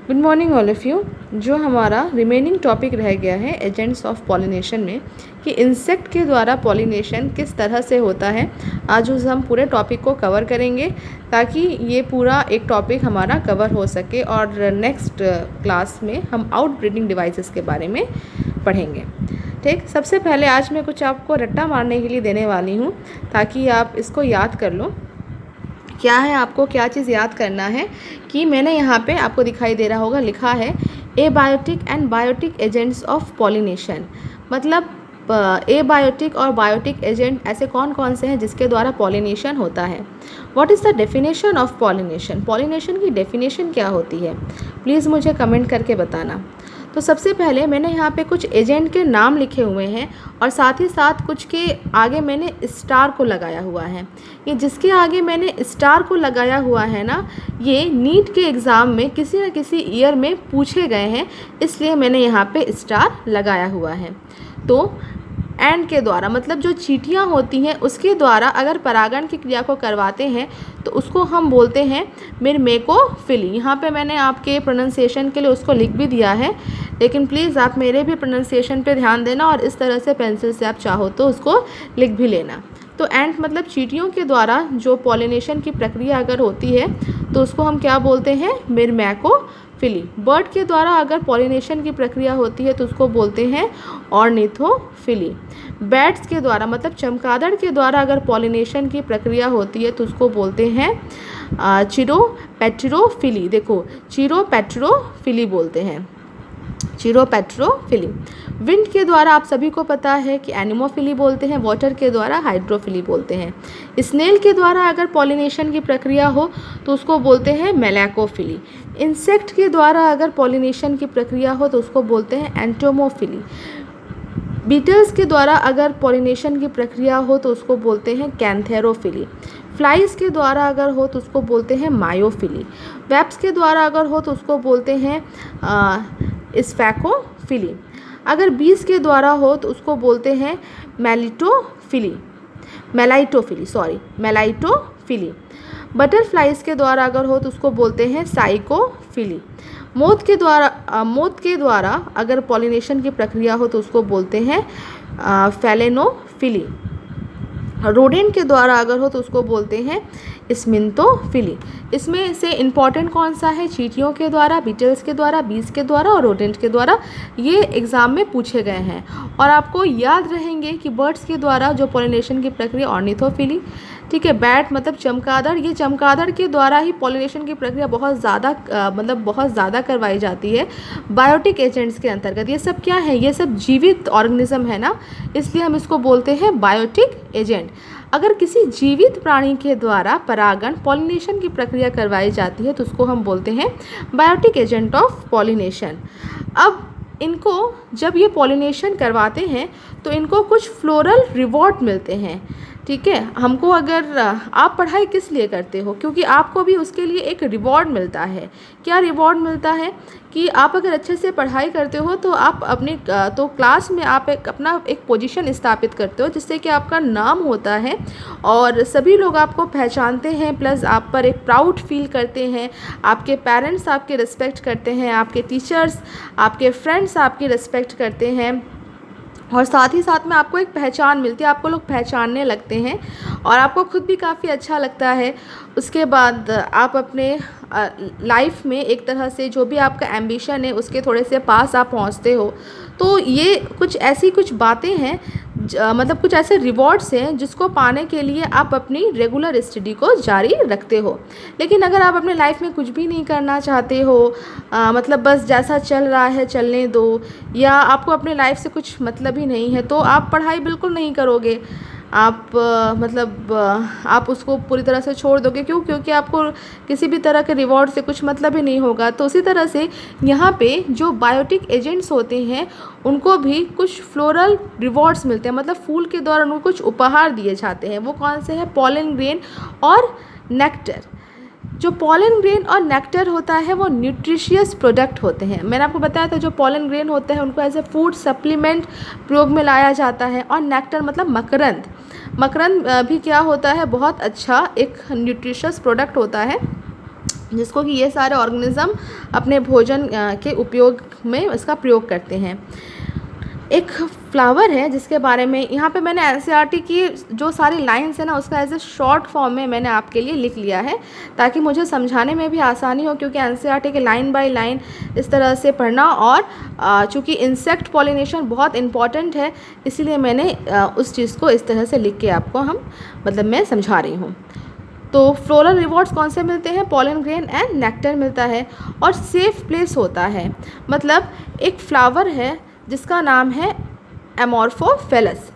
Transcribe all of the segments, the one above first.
Good morning all of you. जो हमारा remaining topic रह गया है एजेंट्स ऑफ पॉलिनेशन में कि इंसेक्ट के द्वारा पॉलिनेशन किस तरह से होता है, आज उस हम पूरे टॉपिक को कवर करेंगे ताकि ये पूरा एक टॉपिक हमारा कवर हो सके और नेक्स्ट क्लास में हम आउटब्रीडिंग डिवाइसेस के बारे में पढ़ेंगे। ठीक, सबसे पहले आज मैं कुछ आपको रट्टा मारने के लिए देने वाली हूँ ताकि आप इसको याद कर लो। क्या है, आपको क्या चीज़ याद करना है कि मैंने यहाँ पे आपको दिखाई दे रहा होगा, लिखा है abiotic and biotic agents of pollination. मतलब एबायोटिक और बायोटिक एजेंट ऐसे कौन कौन से हैं जिसके द्वारा पॉलिनेशन होता है। What is the definition of pollination, pollination की डेफिनेशन क्या होती है, प्लीज़ मुझे कमेंट करके बताना। तो सबसे पहले मैंने यहाँ पे कुछ एजेंट के नाम लिखे हुए हैं और साथ ही साथ कुछ के आगे मैंने स्टार को लगाया हुआ है। ये जिसके आगे मैंने स्टार को लगाया हुआ है ना, ये नीट के एग्ज़ाम में किसी न किसी ईयर में पूछे गए हैं, इसलिए मैंने यहाँ पे स्टार लगाया हुआ है। तो एंड के द्वारा मतलब जो चींटियाँ होती हैं उसके द्वारा अगर परागण की क्रिया को करवाते हैं तो उसको हम बोलते हैं मिरमेकोफिली। यहाँ पे मैंने आपके प्रोनाउंसिएशन के लिए उसको लिख भी दिया है, लेकिन प्लीज़ आप मेरे भी प्रोनाउंसिएशन पे ध्यान देना और इस तरह से पेंसिल से आप चाहो तो उसको लिख भी लेना। तो एंट मतलब चींटियों के द्वारा जो पॉलिनेशन की प्रक्रिया अगर होती है तो उसको हम क्या बोलते हैं, मिरमेकोफिली। बर्ड के द्वारा अगर पॉलिनेशन की प्रक्रिया होती है तो उसको बोलते हैं ऑर्निथोफिली। बैट्स के द्वारा मतलब चमगादड़ के द्वारा अगर पॉलिनेशन की प्रक्रिया होती है तो उसको बोलते हैं चिरोपेट्रोफिली। देखो, चिरोपेट्रोफिली बोलते हैं, चिरोपेट्रोफिली। विंड के द्वारा आप सभी को पता है कि एनिमोफिली बोलते हैं, वाटर के द्वारा हाइड्रोफिली बोलते हैं। स्नेल के द्वारा अगर पॉलिनेशन की प्रक्रिया हो तो उसको बोलते हैं मेलैकोफिली। इंसेक्ट के द्वारा अगर पॉलिनेशन की प्रक्रिया हो तो उसको बोलते हैं एंटोमोफिली। बीटल्स के द्वारा अगर पॉलिनेशन की प्रक्रिया हो तो उसको बोलते हैं कैंथेरोफिली। फ्लाइज के द्वारा अगर हो तो उसको बोलते हैं मायोफिली। वेब्स के द्वारा अगर हो तो उसको बोलते हैं स्फैकोफिली। अगर बीज के द्वारा हो तो उसको बोलते हैं मेलाइटोफिली। बटरफ्लाइज के द्वारा अगर हो तो उसको बोलते हैं साइकोफिली। मोथ के द्वारा अगर पॉलिनेशन की प्रक्रिया हो तो उसको बोलते हैं फेलेनोफिली। रोडेंट के द्वारा अगर हो तो उसको बोलते हैं स्मिंथोफिली। इसमें से इम्पॉर्टेंट कौन सा है, चींटियों के द्वारा, बीटल्स के द्वारा, बीज के द्वारा और रोडेंट के द्वारा, ये एग्ज़ाम में पूछे गए हैं। और आपको याद रहेंगे कि बर्ड्स के द्वारा जो पॉलिनेशन की प्रक्रिया ऑर्निथोफिली, ठीक है। बैट मतलब चमगादड़, ये चमगादड़ के द्वारा ही पॉलिनेशन की प्रक्रिया बहुत ज़्यादा करवाई जाती है बायोटिक एजेंट्स के अंतर्गत। ये सब क्या है, ये सब जीवित ऑर्गेनिज्म है ना, इसलिए हम इसको बोलते हैं बायोटिक एजेंट। अगर किसी जीवित प्राणी के द्वारा परागण पॉलिनेशन की प्रक्रिया करवाई जाती है तो उसको हम बोलते हैं बायोटिक एजेंट ऑफ पॉलिनेशन। अब इनको जब ये पॉलिनेशन करवाते हैं तो इनको कुछ फ्लोरल रिवॉर्ड मिलते हैं, ठीक है। हमको अगर आप पढ़ाई किस लिए करते हो, क्योंकि आपको भी उसके लिए एक रिवॉर्ड मिलता है। क्या रिवॉर्ड मिलता है कि आप अगर अच्छे से पढ़ाई करते हो तो आप अपने तो क्लास में आप अपना एक पोजीशन स्थापित करते हो जिससे कि आपका नाम होता है और सभी लोग आपको पहचानते हैं, प्लस आप पर एक प्राउड फील करते हैं। आपके पेरेंट्स आपके रिस्पेक्ट करते हैं, आपके टीचर्स, आपके फ्रेंड्स आपकी रिस्पेक्ट करते हैं और साथ ही साथ में आपको एक पहचान मिलती है, आपको लोग पहचानने लगते हैं और आपको खुद भी काफ़ी अच्छा लगता है। उसके बाद आप अपने लाइफ में एक तरह से जो भी आपका एम्बिशन है उसके थोड़े से पास आप पहुंचते हो। तो ये कुछ बातें हैं, मतलब कुछ ऐसे रिवॉर्ड्स हैं जिसको पाने के लिए आप अपनी रेगुलर स्टडी को जारी रखते हो। लेकिन अगर आप अपने लाइफ में कुछ भी नहीं करना चाहते हो, मतलब बस जैसा चल रहा है चलने दो, या आपको अपने लाइफ से कुछ मतलब ही नहीं है, तो आप पढ़ाई बिल्कुल नहीं करोगे। आप आप उसको पूरी तरह से छोड़ दोगे। क्यों? क्योंकि आपको किसी भी तरह के रिवॉर्ड से कुछ मतलब ही नहीं होगा। तो उसी तरह से यहाँ पे जो बायोटिक एजेंट्स होते हैं उनको भी कुछ फ्लोरल रिवॉर्ड्स मिलते हैं, मतलब फूल के द्वारा उनको कुछ उपहार दिए जाते हैं। वो कौन से हैं? पॉलन ग्रेन और नेक्टर। जो पॉलन ग्रेन और नेक्टर होता है वो न्यूट्रिशियस प्रोडक्ट होते हैं। मैंने आपको बताया था जो पॉलन ग्रेन होते हैं उनको एज ए फूड सप्लीमेंट प्रयोग में लाया जाता है, और नेक्टर मतलब मकरंद। मकरंद भी क्या होता है? बहुत अच्छा एक न्यूट्रिशियस प्रोडक्ट होता है। जिसको कि ये सारे ऑर्गेनिज्म अपने भोजन के उपयोग में इसका प्रयोग करते हैं। एक फ्लावर है जिसके बारे में यहाँ पे मैंने एनसीईआरटी की जो सारी लाइंस है ना उसका एज ए शॉर्ट फॉर्म में मैंने आपके लिए लिख लिया है ताकि मुझे समझाने में भी आसानी हो, क्योंकि एनसीईआरटी के लाइन बाय लाइन इस तरह से पढ़ना और चूँकि इंसेक्ट पॉलिनेशन बहुत इम्पॉर्टेंट है इसीलिए मैंने उस चीज़ को इस तरह से लिख के आपको मैं समझा रही हूँ। तो फ्लोरल रिवॉर्ड्स कौन से मिलते हैं? पॉलन ग्रेन एंड नेक्टर मिलता है और सेफ प्लेस होता है। मतलब एक फ्लावर है जिसका नाम है एमोर्फोफेलस।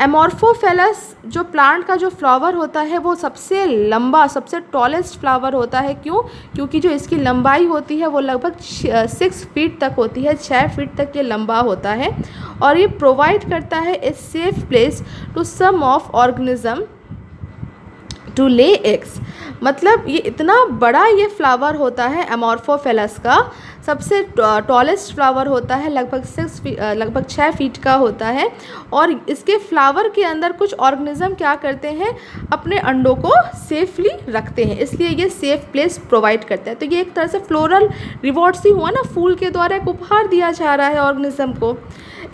एमोर्फोफेलस जो प्लांट का जो फ्लावर होता है वो सबसे लंबा, सबसे टॉलेस्ट फ्लावर होता है। क्यों? क्योंकि जो इसकी लंबाई होती है वो लगभग 6 फीट तक होती है, 6 फीट तक ये लंबा होता है और ये प्रोवाइड करता है a safe place to some of organism to lay eggs. मतलब ये इतना बड़ा ये फ्लावर होता है एमोर्फोफेलस का, सबसे टॉलेस्ट फ्लावर होता है, लगभग 6 फीट का होता है और इसके फ्लावर के अंदर कुछ ऑर्गेनिज्म क्या करते हैं, अपने अंडों को सेफली रखते हैं, इसलिए ये सेफ प्लेस प्रोवाइड करता है। तो ये एक तरह से फ्लोरल रिवॉर्ड्स ही हुआ ना, फूल के द्वारा एक उपहार दिया जा रहा है ऑर्गेनिज्म को।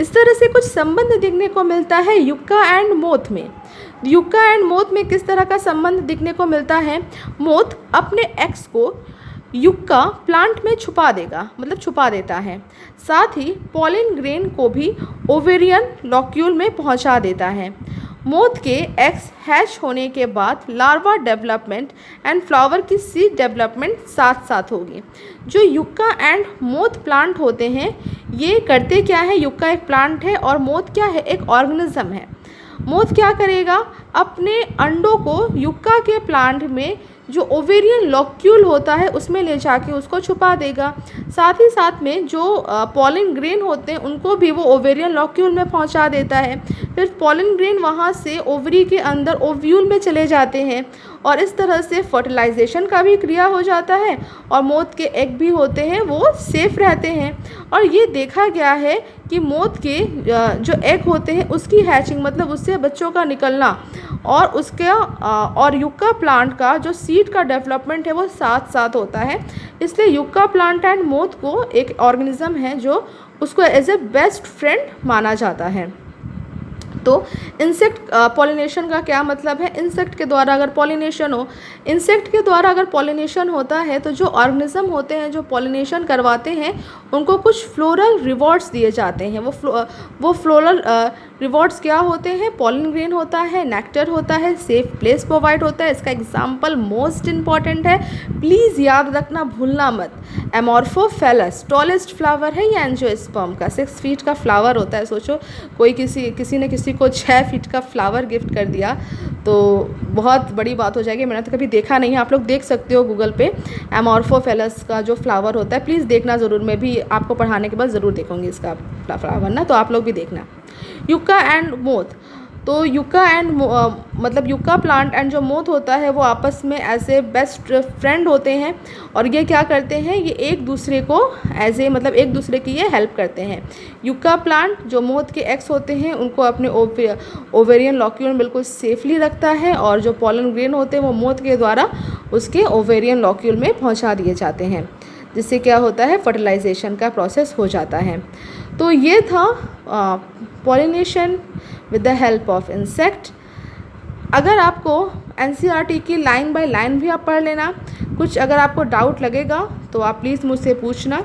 इस तरह से कुछ संबंध देखने को मिलता है युक्का एंड मोथ में। युक्का एंड मोथ में किस तरह का संबंध देखने को मिलता है? मोथ अपने एक्स को युक्का प्लांट में छुपा देगा, मतलब छुपा देता है। साथ ही पॉलन ग्रेन को भी ओवेरियन लॉक्यूल में पहुंचा देता है। मोथ के एग्स हैच होने के बाद लार्वा डेवलपमेंट एंड फ्लावर की सीड डेवलपमेंट साथ साथ होगी। जो युक्का एंड मोथ प्लांट होते हैं ये करते क्या है? युक्का एक प्लांट है और मोथ क्या है? एक ऑर्गेनिज्म है। मोथ क्या करेगा? अपने अंडों को युक्का के प्लांट में जो ओवेरियन लॉक्यूल होता है उसमें ले जाके उसको छुपा देगा। साथ ही साथ में जो पॉलन ग्रेन होते हैं उनको भी वो ओवेरियन लॉक्यूल में पहुंचा देता है। फिर पॉलन ग्रेन वहाँ से ओवरी के अंदर ओव्यूल में चले जाते हैं और इस तरह से फर्टिलाइजेशन का भी क्रिया हो जाता है और मोथ के एग भी होते हैं वो सेफ रहते हैं। और ये देखा गया है कि मोथ के जो एग होते हैं उसकी हैचिंग, मतलब उससे बच्चों का निकलना और उसका और युक्का प्लांट का जो सीड का डेवलपमेंट है वो साथ साथ होता है। इसलिए युक्का प्लांट एंड मोथ को एक ऑर्गेनिज्म है जो उसको एज ए बेस्ट फ्रेंड माना जाता है। तो इंसेक्ट पॉलिनेशन का क्या मतलब है? इंसेक्ट के द्वारा अगर पॉलिनेशन हो, इंसेक्ट के द्वारा अगर पॉलिनेशन होता है तो जो ऑर्गेनिज्म होते हैं जो पॉलिनेशन करवाते हैं उनको कुछ फ्लोरल रिवॉर्ड्स दिए जाते हैं। वो फ्लोरल रिवॉर्ड्स क्या होते हैं? पॉलन ग्रेन होता है, नेक्टर होता है, सेफ प्लेस प्रोवाइड होता है। इसका एग्जाम्पल मोस्ट इंपॉर्टेंट है, प्लीज़ याद रखना, भूलना मत। एमोर्फोफेलस टॉलेस्ट फ्लावर है ये एंजियोस्पर्म का, 6 फीट का फ्लावर होता है। सोचो कोई किसी ने किसी को 6 फीट का फ्लावर गिफ्ट कर दिया तो बहुत बड़ी बात हो जाएगी। मैंने तो कभी देखा नहीं है, आप लोग देख सकते हो गूगल पे एमोर्फोफेलस का जो फ्लावर होता है, प्लीज़ देखना ज़रूर। मैं भी आपको पढ़ाने के बाद ज़रूर देखूँगी इसका फ्लावर ना, तो आप लोग भी देखना। युक्का एंड मोथ, तो युक्का एंड मतलब युक्का प्लांट एंड जो मोथ होता है वो आपस में ऐसे बेस्ट फ्रेंड होते हैं और ये क्या करते हैं, ये एक दूसरे को मतलब एक दूसरे की ये हेल्प करते हैं। युक्का प्लांट जो मोथ के एक्स होते हैं उनको अपने ओवेरियन लॉक्यूल में बिल्कुल सेफली रखता है और जो पॉलन ग्रेन होते हैं वो मोथ के द्वारा उसके ओवेरियन लॉक्यूल में पहुँचा दिए जाते हैं, जिससे क्या होता है, फर्टिलाइजेशन का प्रोसेस हो जाता है। तो ये था pollination with the help of insect. अगर आपको एनसीईआरटी की लाइन बाय लाइन भी आप पढ़ लेना, कुछ अगर आपको डाउट लगेगा तो आप प्लीज़ मुझसे पूछना।